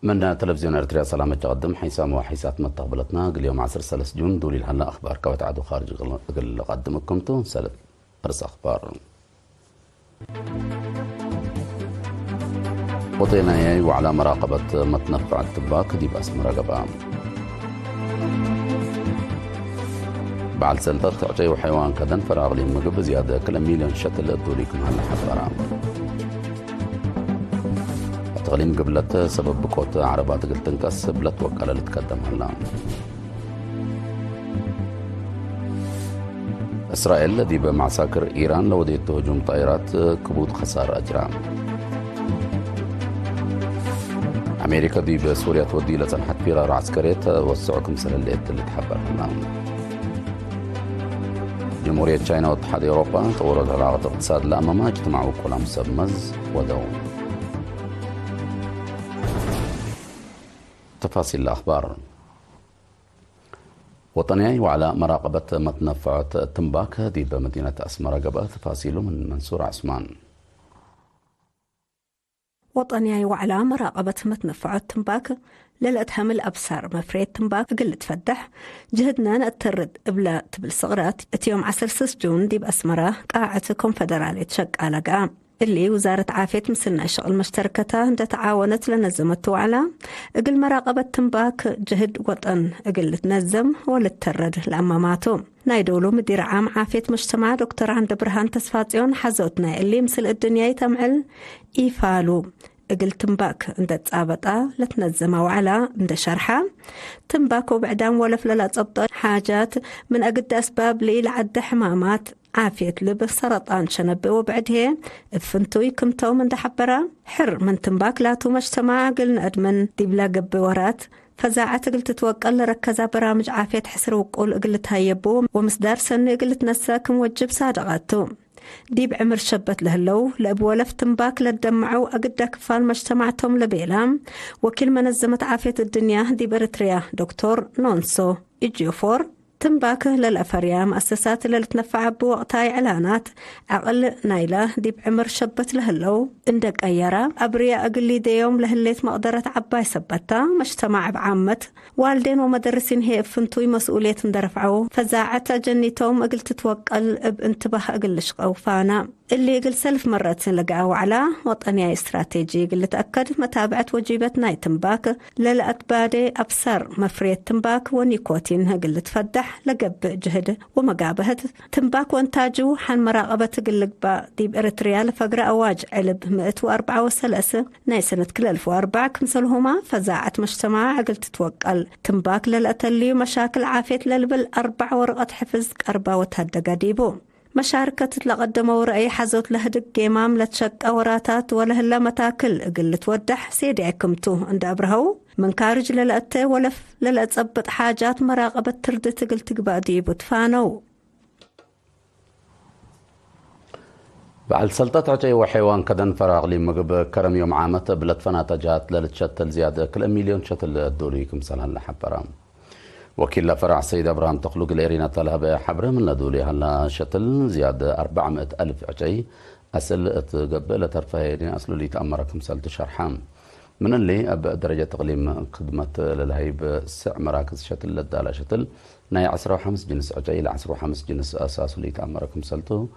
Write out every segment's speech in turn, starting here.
من تلفزيون ارتريا سلامة تقدم حيسام وحيسات متقبلتنا اليوم 10 جون دولي الهلا اخبار كوت عدو خارج قدمكم تو سلب ارس اخبار وطينا وعلى مراقبة متنفع التباك دي بأس مراقبة بعد سلطة تعطي وحيوان كذن فراغ لي مقب زيادة كل مليون شتل دوليكم هلا حفرام تغليم قبلت سبب بقوت عربات قلت تنكس بلت وكالة لتقدم هلا إسرائيل دي بمعساكر إيران لو ديت هجوم طائرات كبوت خسارة أجرام أمريكا دي بسوريا تودي لتنحت فرار عسكرية وسعكم سلاليت اللي تحبر هلا جمهورية تشاينا واتحاد أوروبا طورت علاقة اقتصاد لأمامها اجتمعوا كل مسمز ودوم تفاصيل الأخبار وطنية وعلى مراقبة متنفعات التنباك دي بمدينة أسمرة قبل تفاصيله من منصور عثمان. وطنية وعلى مراقبة متنفعات التنباك للأتهم الأبصار مفريد تنباك قل تفتح جهدنا نترد إبلا تبل صغرات اتيوم 10 جون دي بأسمرة قاعة كونفدرالية شق على قام اللي وزارة عافية مسلنا شغل مشتركتها تعاونت لنظمت على اقل مراقبة تنباك جهد وطن اقل تنظم ولترد الأماماتهم نايدولو مدير عام عافية مجتمع دكتور عند برهان تسفاتيون حزوتنا اللي مثل الدنيا يتمعل إيفالو اقل تنباك عند تسابطة لتنظمه وعلى عند شرحة تنباك وبعدام ولف للا تبطل حاجات من أقد أسباب لي لعد حمامات عافية لب سرطان شنب وبعدها فنتوي كمتو من دحبرة حر من تنباك لاتو مجتمع قلنا أدمن ديبلا قب ورات فزاعت قلت توقل ركزا برامج عافية حسر وقول قلت هايبو ومصدار سنة قلت نساكم وجب صادقاتو ديب عمر شبت لهلو لأبو ولف تنباك للدمعو أقدا كفال مجتمعتهم لبيلام وكل منظمة عافية الدنيا ديب إرتريا دكتور نونسو إجيوفور تنباكه للأفريا مؤسسات اللي تنفع بوقتها إعلانات أقل نايلة دي بعمر شبت لهلو عندك أيرا أبريا أقل ديوم لهليت مقدرة عباي سبتا مجتمع بعامة والدين ومدرسين هي فنتوي مسؤولية اندرفعو فزاعتا جنيتهم أقل تتوقل بانتباه أقل شقو فانا اللي يقل سلف مرات لقاو على وطنية استراتيجي قل تأكد متابعة وجيبة ناي تنباك للأتبادي أبصر مفرية تنباك ونيكوتين قل تفدح لقب جهد ومقابهة تنباك وانتاجو حان مراقبة قل با ديب إرتريا لفقر أواج علب 134 ناي سنة كل 1004 كمسلهما فزاعة مجتمع قل تتوقل تنباك للأتلي ومشاكل عافية للبل 4 ورقة حفظ 4 وتهدق ديبو مشاركة تلقدموا رأي حزوت لهدق قيمام لتشق أوراتات ولهلا متاكل قل تودح سيدي عكمتو عند أبرهو من كارج للأتي ولف للأتثبت حاجات مراقبة تردت قل تقبع ديبو تفانو بعد سلطة عجي وحيوان كدن فراغ لي مقب كرم يوم عامة بلد فناتجات للتشتل زيادة كل مليون شتل الدوليكم سنة لحبرام وكيل فرع سيد أبراهام تخلق الإيرينا طلها حبر من لدولي هلا شتل زيادة 400 ألف عجي أسل تقبل ترفاهيرين أسلو اللي تأمركم سلت شرحام من اللي أب درجة تقليم خدمة للهيب سع مراكز شتل للدالة شتل ناي 15 جنس عجي ل 15 جنس أساس اللي تأمركم سلتو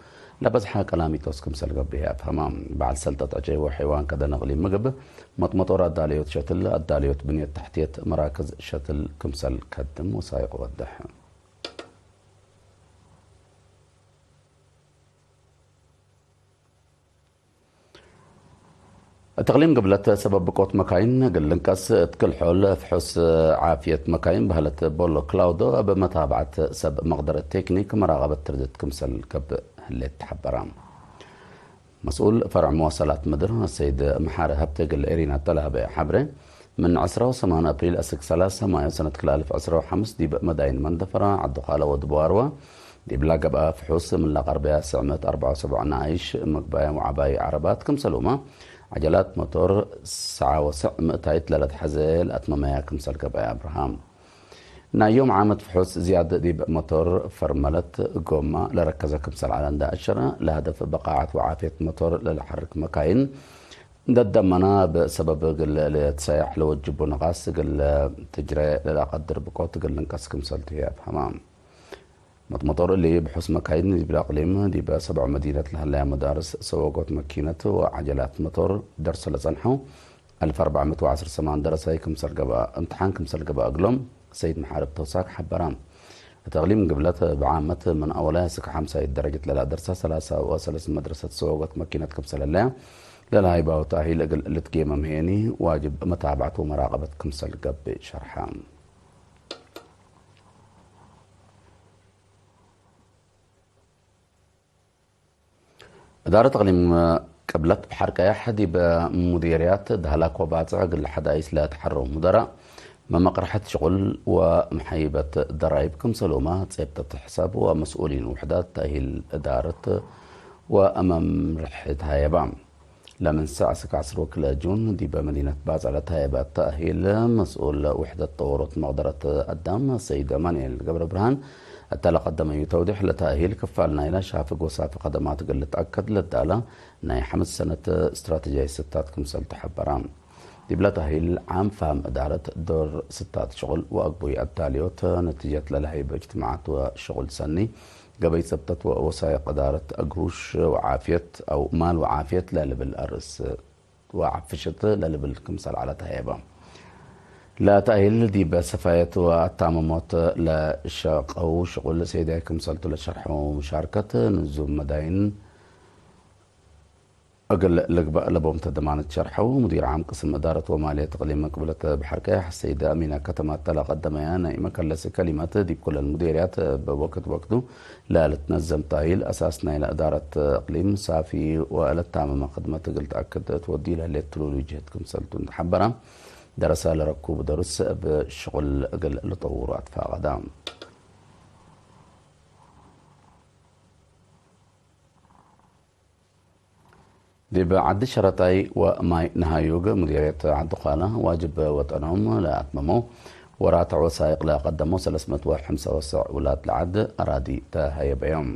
لبزحا كلامي توسكم سلقب بها أفهمام بعد سلطة عجي وحيوان كذا نغلي مقب مطمطورة الداليوت شتل الداليوت بنية تحتية مراكز شتل كمسل كدم وسايق وضح التقليم قبلت سبب بقوت مكاين قل لنكس تكل حول فحوس عافية مكاين بهلة بولو كلاودو بمتابعة سب مقدر التكنيك مراقبة تردد كمسل كب اللي تحبرام مسؤول فرع مواصلات مدر السيد محار هبتق الإيرينا طلها بحبره من 10 أبريل أسك 3 مايو سنة كل 1005 دي مداين مندفرة عالدخالة ودبواروة دي بلاقة بقى فحوس من لقربية 974 نايش مقبايا وعباية عربات كمسلومة عجلات موتور ساعة وسع مئتايت للد حزيل أتمميا كمسل كبايا أبراهام نايوم عامة فحوس زيادة ديب موتور فرملت قومة لركزة كمسل على 11 لهدف بقاعة وعافية موتور للحرك مكاين دمنا بسبب قل تسايح لو تجيبوا نقاس قل تجري لا قدر بقوت قل نقاس كم سلتي بحمام مطور اللي بحس مكاين دي بالاقليم دي بسبع مدينة لها مدارس سواقات ماكينة وعجلات مطور درس لصنحو 1410 سمان درس هي كم سلقبا امتحان كم سلقبا اقلم سيد محارب توساك حبرام تغليم قبلت بعامة من أولها سك 5 درجة لا درسها 3 مدرسة سواقات ماكينة كم سلالة لا يبقى وتأهيل اللي تقيم مهيني واجب متابعة ومراقبة كم سلقب بشرحان إدارة تغليم قبلت بحركة أحد بمديريات دهلاك وبعض عقل حدايس لا تحرم مدراء ما مقرحة شغل ومحيبة ضرائب كم سلومة تصيبت حساب ومسؤولين وحدات تأهيل إدارة وأمام رحتها يبام لمن ساعة 10 وكلا جون دي بمدينة باز على تهيبات تأهيل مسؤول وحدة طورة مقدرة الدم السيد مانيال قبر برهان التالي قدم يتوضح لتأهيل كفالنا إلى شافق وصافي خدمات قل تأكد للدالة ناي 5 سنة استراتيجية ستات كمسل تحبران دي بلا تأهيل عام فهم إدارة دور ستات شغل وأقبوي التاليوت نتيجة للهيب اجتماعات وشغل سني قبل سبتت ووسائق إدارة أقروش وعافية أو مال وعافية لالب الأرس وعفشت لالب الكمسل على تهيبة لا تأهيل دي بسفاية والتعممات للشاق أو شغل سيدة كمسلت لشرح ومشاركة نزوم مداين أقل لبوم تدمانة شرحه مدير عام قسم إدارة ومالية تقليم مقبلة بحركة السيدة أمينة كتمات تلا قدمها نائمة كلس كلمات دي بكل المديريات بوقت وقته لا لتنظم تأهيل أساسنا إلى إدارة إقليم صافي ولا تعمم خدمة قل تأكد تودي لها لتلول وجهتكم سلطون حبرة درس لركوب درس بشغل قل لطورات فغدام دي بعد شرطي وماي نهايوغ مديرية عد قانا واجب وطنهم لا أتممو ورات وسائق لا قدموا 305 ولاد العد أرادي تهي بيوم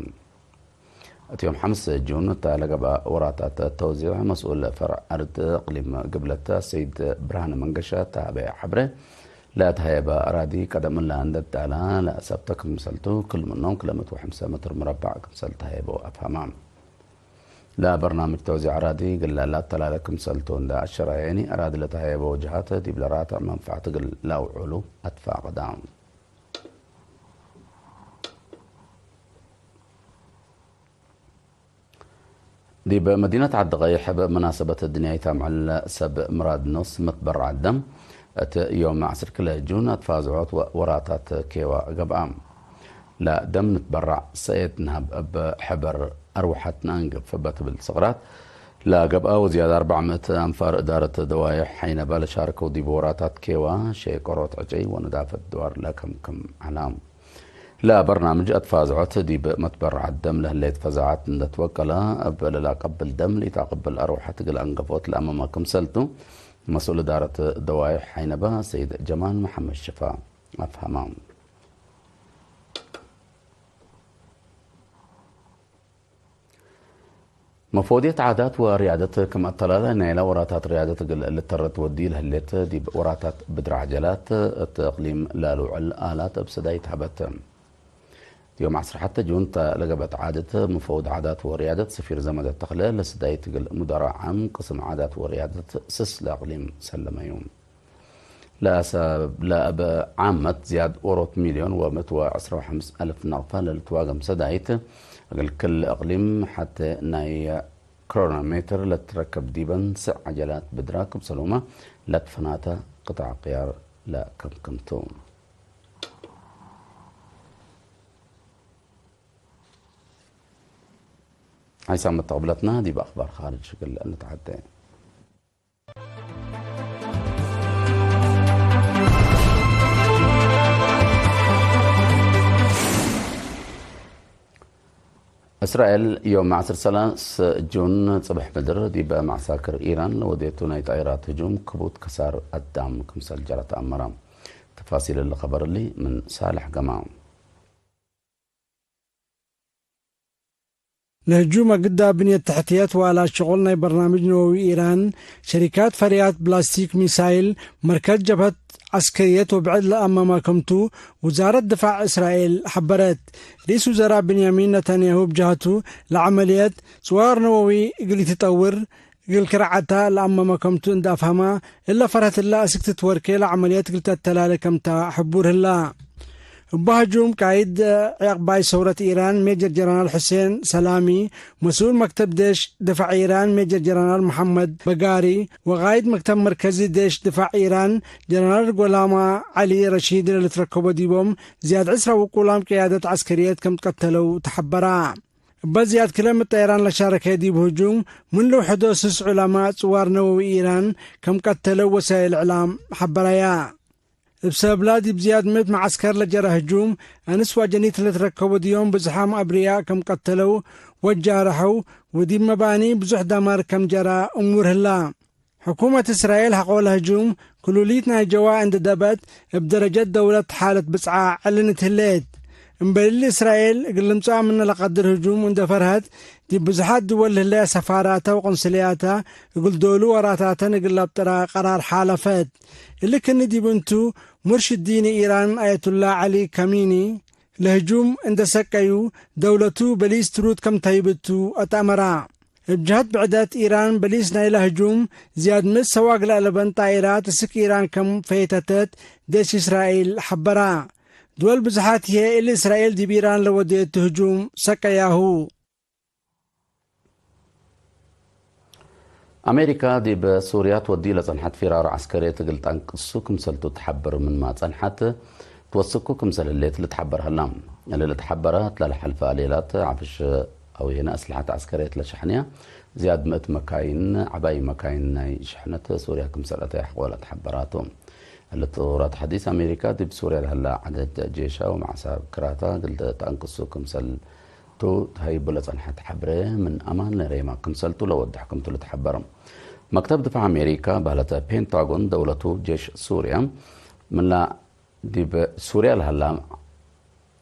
يوم 5 جون تلقى وراتات توزيع مسؤول فرع أرد إقليم قبلة السيد برهان منقشة تابع حبره لا تهيبا أرادي قدم لا عند التعالى لا سبتكم مسلتو كل منهم كلمة 5 متر مربع مسلت هيبا أفهمام لا برنامج توزيع أرادي قل لا تلالكم سلتون لا الشراييني أرادي لتهيبا وجهات دي بلرات منفعة قل لا وعلو أدفع قدام دي بمدينة عدغيح بمناسبة الدنيا يتعمل سب مراد نص متبرع الدم يوم 10 كلا جون أتفازعات وراتات كيوا قبام لا دم نتبرع سيد نهب بحبر أروحتنا نقب فبت بالصغرات لا قبقى وزيادة 400 أنفار إدارة دوايح حين بال شاركوا دي بوراتات كيوا شيء قروت عجي وندافة دوار لكم كم علام لا برنامج أتفازعات دي بمتبرع الدم له اللي تفزعات نتوكلا لا قبل دم لتقبل أروحة تقل أنقفوت لأمامكم سلتو مسؤول إدارة الدوائح حينبا سيد جمال محمد شفاء أفهمام مفوضية عادات وريادة كما الطلالة نيلا وراتات ريادة اللي اضطرت تودي لها اللي دي وراتات بدر عجلات تقليم لالو الآلات بسداية هبت يوم 10 حتى جونتا لقبت عادة مفوض عادات وريادة سفير زمد التقليل لسداية مدراء عام قسم عادات وريادة سس لأقليم سلم يوم لا أب عامة زياد أوروت مليون و115 ألف نغفة للتواقم سدايت كل أقليم حتى ناي كرونومتر لتركب ديبا سع عجلات بدراكب سلومة لتفناتا قطع قيار لا كمكمتون هاي سامة تقبلتنا دي بأخبار خارج شكل نتعدى إسرائيل يوم 10 جون صبح بدر دي بمعساكر إيران وديتو ناي طائرات هجوم كبوت كسار الدام كمسال جرت أمرام تفاصيل الخبر اللي من صالح جماعة لهجوم قدا بنية تحتيات وعلى شغلنا برنامج نووي إيران شركات فريات بلاستيك ميسايل مركز جبهة عسكرية وبعد لأمام كمتو وزارة دفاع إسرائيل حبرت رئيس وزراء بنيامين نتنياهو بجهته لعمليات سوار نووي قل تطور قل كرعتا لأمام كمتو اندافهما إلا فرهت الله أسكتت وركي لعمليات قلت التلالة كمتا حبور الله بهجوم قائد عقباي ثورة إيران ميجر جنرال حسين سلامي مسؤول مكتب ديش دفاع إيران ميجر جنرال محمد بقاري وقائد مكتب مركزي ديش دفاع إيران جنرال غلام علي رشيد اللي تركبوا ديبهم زياد عسرة وقولام قيادة عسكريات كم تقتلوا تحبرا بزياد كلمة إيران لشارك هدي بهجوم من لو حدوث علماء صوار نووي إيران كم قتلوا وسائل إعلام حبرايا بسبب لادي بزياد مت معسكر لجرى هجوم أنسوا جنيت اللي تركبوا ديوم بزحام أبرياء كم قتلوا وجارحوا ودي مباني بزح دمار كم جرى أمور الله حكومة إسرائيل حقول هجوم كلوليتنا جوا عند دبت بدرجة دولة حالة بسعة علنت هليت مبلل إسرائيل قلمتها من لقدر هجوم وندفرهت دي بزحات دول اللي سفاراتها وقنصلياتها يقول دولو وراتاتها نقل بطرا قرار حالفات اللي كان دي بنتو مرشد دين إيران آية الله علي كاميني لهجوم عند سكيو دولتو بليس ترود كم تايبتو أتأمرا بجهات بعدات إيران بليس نايل هجوم زياد مس سواق لألبان طائرات سك إيران كم فيتتت ديش إسرائيل حبرا دول بزحات هي اللي إسرائيل دي بيران لوديت هجوم سكياهو أمريكا دي بسوريا تودي لصنحات فرار عسكرية قلت أنقصو كمسلتو تحبر من ما صنحات توثقو كمسل اللي تحبر هلام اللي تحبرها تلا الحلفة ليلات عفش أو هنا أسلحة عسكرية لشحنية زياد مئة مكاين عباي مكاين شحنة سوريا كمسلتها حوالة تحبراتهم اللي تطورات حديث أمريكا دي بسوريا لهلا عدد جيشها ومع سكراتا قلت تأنقصو كمسل تو هاي بلد صنحة حبره من أمان لريما كمسلتو لو ودي حكمتو لتحبرم مكتب دفاع أمريكا بهلتا بينتاغون دولتو جيش سوريا من لا دي بسوريا لهلا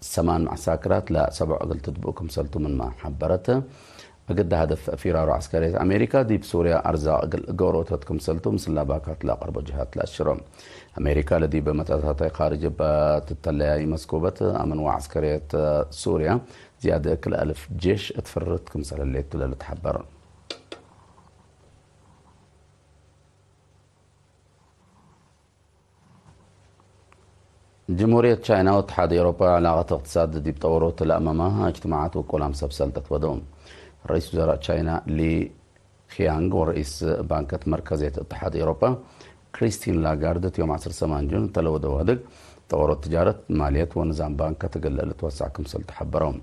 8 معسكرات لا 7 قلت تبقوا كمسلتو من ما حبرته قد هدف فرار عسكري أمريكا دي بسوريا أرزاق قوروتات كمسلتو مثل باكات لا قرب جهات لا الشرم أمريكا لدي بمتاتها خارج بتطلعي مسكوبة أمن وعسكرية سوريا زيادة كل 1000 جيش اتفرت كمسل اللي تلا تحبر جمهورية تشاينا واتحاد أوروبا علاقة اقتصاد دي بطوروت الأمامها اجتماعات وكلام سبسلتة ودوم رئيس وزراء تشاينا لي خيانغ ورئيس بنكة مركزية اتحاد أوروبا كريستين لاغارد يوم 10 سمانجون تلودوا هدق طورت تجارة مالية ونظام بنكة تقلل توسع كمسل تحبرهم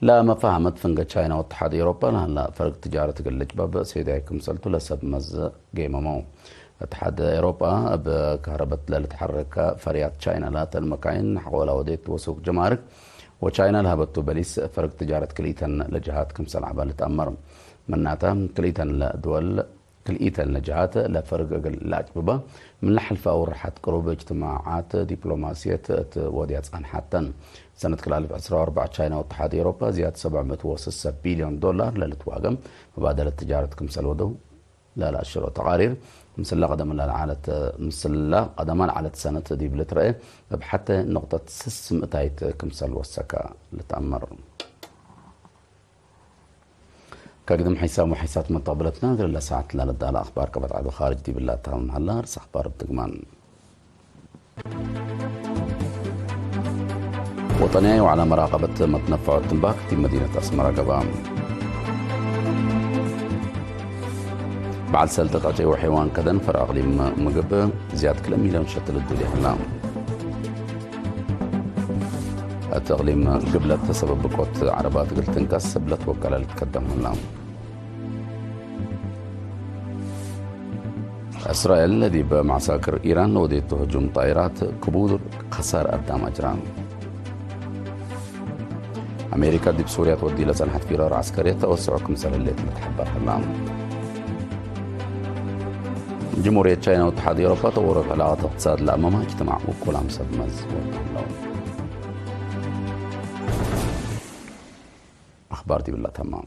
لا ما فهمت فنجة تشاينا واتحاد أوروبا لا فرق تجارة تقلل باب سيداي كمسلتو لسب مز جيمامو اتحاد أوروبا بكهرباء لتحرك فريات تشاينا لا المكاين حول وديت وسوق جمارك وتشاينا لهبتو بليس فرق تجارة كليتن لجهات كمسل عبالة أمر مناتا كليتن لدول كليتن لجهات لفرق الأجوبة من لحلفة أو رحت قروب اجتماعات دبلوماسية وديات عن حتى سنة 2014 تشاينا واتحاد أوروبا زيادة 706 بليون دولار للتواقم مبادلة تجارة كمسل ودو لا أشهر وتقارير مسلا قدمان على سنة دي بلترأي بحتى نقطة 600 كمسل والسكا لتأمر كقدم حسام وحسات من طابلتنا غير ساعة لا لدى على أخبار كبت عدو خارج دي بالله تعالى هلا رس أخبار الدقمان وطنية وعلى مراقبة متنفع التنباك في مدينة أسمرة قبام بعد سلطة أجي وحيوان كدن فراغ لي مقب زيادة كل مليون شتل الدولي هلام التغليم قبلت تسبب بقوة عربات قلت تنكس بلت وكالة لتقدم هلام إسرائيل الذي بمعسكر إيران وديت هجوم طائرات كبود خسار قدام أجرام أمريكا دي بسوريا تودي لصنحة فرار عسكرية توسع كمسل اللي تحبر هلام جمهورية تشاينا واتحاد أوروبا طورت علاقات اقتصاد الأمامها اجتماع وكل عام سبمز أخبار دي بالله تمام